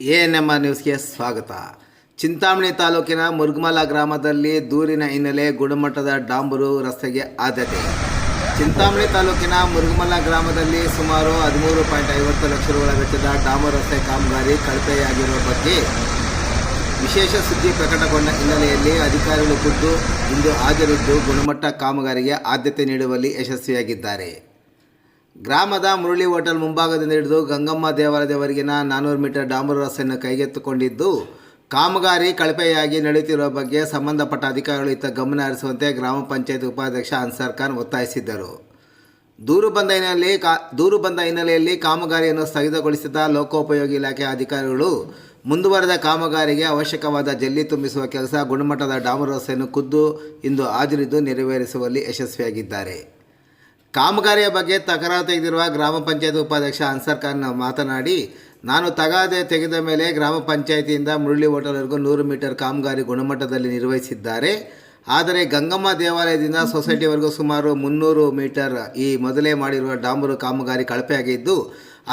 ANMR ನ್ಯೂಸ್ಗೆ ಸ್ವಾಗತ. ಚಿಂತಾಮಣಿ ತಾಲೂಕಿನ ಮುರುಗಮಲ ಗ್ರಾಮದಲ್ಲಿ ದೂರಿನ ಹಿನ್ನೆಲೆ ಗುಣಮಟ್ಟದ ಡಾಂಬರು ರಸ್ತೆಗೆ ಆದ್ಯತೆ. ಚಿಂತಾಮಣಿ ತಾಲೂಕಿನ ಮುರುಗಮಲ ಗ್ರಾಮದಲ್ಲಿ ಸುಮಾರು 13.50 ಲಕ್ಷ ರುಗಳ ವೆಚ್ಚದ ಡಾಂಬರು ರಸ್ತೆ ಕಾಮಗಾರಿ ಕಳಪೆಯಾಗಿರುವ ಬಗ್ಗೆ ವಿಶೇಷ ಸುದ್ದಿ ಪ್ರಕಟಗೊಂಡ ಹಿನ್ನೆಲೆಯಲ್ಲಿ ಅಧಿಕಾರಿಗಳು ಖುದ್ದು ಇಂದು ಹಾಜರಿದ್ದು ಗುಣಮಟ್ಟ ಕಾಮಗಾರಿಗೆ ಆದ್ಯತೆ ನೀಡುವಲ್ಲಿ ಯಶಸ್ವಿಯಾಗಿದ್ದಾರೆ. ಗ್ರಾಮದ ಮುರಳಿ ಹೋಟೆಲ್ ಮುಂಭಾಗದಿಂದ ಹಿಡಿದು ಗಂಗಮ್ಮ ದೇವಾಲಯದವರೆಗಿನ 400 ಮೀಟರ್ ಡಾಂಬರು ರಸ್ತೆಯನ್ನು ಕೈಗೆತ್ತಿಕೊಂಡಿದ್ದು, ಕಾಮಗಾರಿ ಕಳಪೆಯಾಗಿ ನಡೆಯುತ್ತಿರುವ ಬಗ್ಗೆ ಸಂಬಂಧಪಟ್ಟ ಅಧಿಕಾರಿಗಳು ಇತ್ತ ಗಮನ ಹರಿಸುವಂತೆ ಗ್ರಾಮ ಪಂಚಾಯತ್ ಉಪಾಧ್ಯಕ್ಷ ಅನ್ಸಾರ್ ಖಾನ್ ಒತ್ತಾಯಿಸಿದ್ದರು. ದೂರು ಬಂದ ಹಿನ್ನೆಲೆಯಲ್ಲಿ ಕಾಮಗಾರಿಯನ್ನು ಸ್ಥಗಿತಗೊಳಿಸಿದ ಲೋಕೋಪಯೋಗಿ ಇಲಾಖೆ ಅಧಿಕಾರಿಗಳು ಮುಂದುವರೆದ ಕಾಮಗಾರಿಗೆ ಅವಶ್ಯಕವಾದ ಜಲ್ಲಿ ತುಂಬಿಸುವ ಕೆಲಸ, ಗುಣಮಟ್ಟದ ಡಾಂಬರು ರಸ್ತೆಯನ್ನು ಖುದ್ದು ಇಂದು ಹಾಜರಿದ್ದು ನೆರವೇರಿಸುವಲ್ಲಿ ಯಶಸ್ವಿಯಾಗಿದ್ದಾರೆ. ಕಾಮಗಾರಿಯ ಬಗ್ಗೆ ತಕರಾರು ತೆಗೆದಿರುವ ಗ್ರಾಮ ಪಂಚಾಯತ್ ಉಪಾಧ್ಯಕ್ಷ ಅನ್ಸಾರ್ ಖಾನ್ ಮಾತನಾಡಿ, ನಾನು ತಗಾದೆ ತೆಗೆದ ಮೇಲೆ ಗ್ರಾಮ ಪಂಚಾಯತಿಯಿಂದ ಮುರಳಿ ಹೋಟೆಲ್ವರೆಗೂ 100 ಮೀಟರ್ ಕಾಮಗಾರಿ ಗುಣಮಟ್ಟದಲ್ಲಿ ನಿರ್ವಹಿಸಿದ್ದಾರೆ. ಆದರೆ ಗಂಗಮ್ಮ ದೇವಾಲಯದಿಂದ ಸೊಸೈಟಿವರೆಗೂ ಸುಮಾರು 300 ಮೀಟರ್ ಈ ಮೊದಲೇ ಮಾಡಿರುವ ಡಾಂಬರು ಕಾಮಗಾರಿ ಕಳಪೆಯಾಗಿದ್ದು,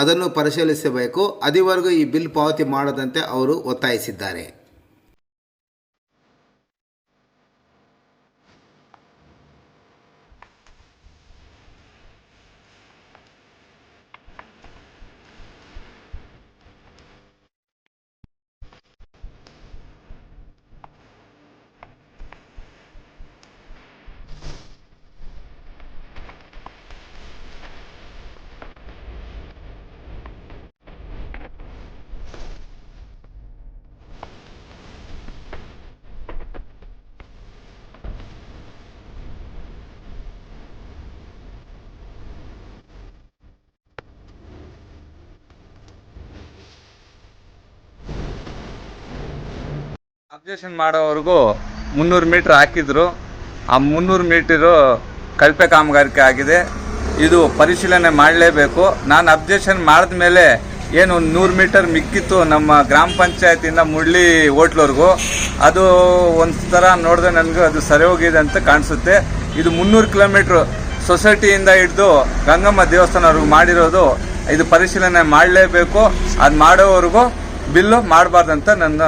ಅದನ್ನು ಪರಿಶೀಲಿಸಬೇಕು. ಅದುವರೆಗೂ ಈ ಬಿಲ್ ಪಾವತಿ ಮಾಡದಂತೆ ಅವರು ಒತ್ತಾಯಿಸಿದ್ದಾರೆ. ಅಬ್ಜೆಕ್ಷನ್ ಮಾಡೋವರೆಗೂ 300 ಮೀಟ್ರ್ ಹಾಕಿದ್ರು. ಆ 300 ಮೀಟರು ಕಳಪೆ ಕಾಮಗಾರಿಕೆ ಆಗಿದೆ. ಇದು ಪರಿಶೀಲನೆ ಮಾಡಲೇಬೇಕು. ನಾನು ಅಬ್ಜೆಕ್ಷನ್ ಮಾಡಿದ ಮೇಲೆ ಏನು 100 ಮೀಟರ್ ಮಿಕ್ಕಿತ್ತು ನಮ್ಮ ಗ್ರಾಮ ಪಂಚಾಯತಿಯಿಂದ ಮುರಳಿ ಹೋಟ್ಲವರೆಗೂ, ಅದು ಒಂದು ಥರ ನೋಡಿದ್ರೆ ನನಗೆ ಅದು ಸರಿ ಹೋಗಿದೆ ಅಂತ ಕಾಣಿಸುತ್ತೆ. ಇದು 300 ಕಿಲೋಮೀಟ್ರ್ ಸೊಸೈಟಿಯಿಂದ ಹಿಡಿದು ಗಂಗಮ್ಮ ದೇವಸ್ಥಾನವರೆಗೂ ಮಾಡಿರೋದು. ಇದು ಪರಿಶೀಲನೆ ಮಾಡಲೇಬೇಕು. ಅದು ಮಾಡೋವರೆಗೂ ಬಿಲ್ಲು ಮಾಡಬಾರ್ದಂತ ನನ್ನ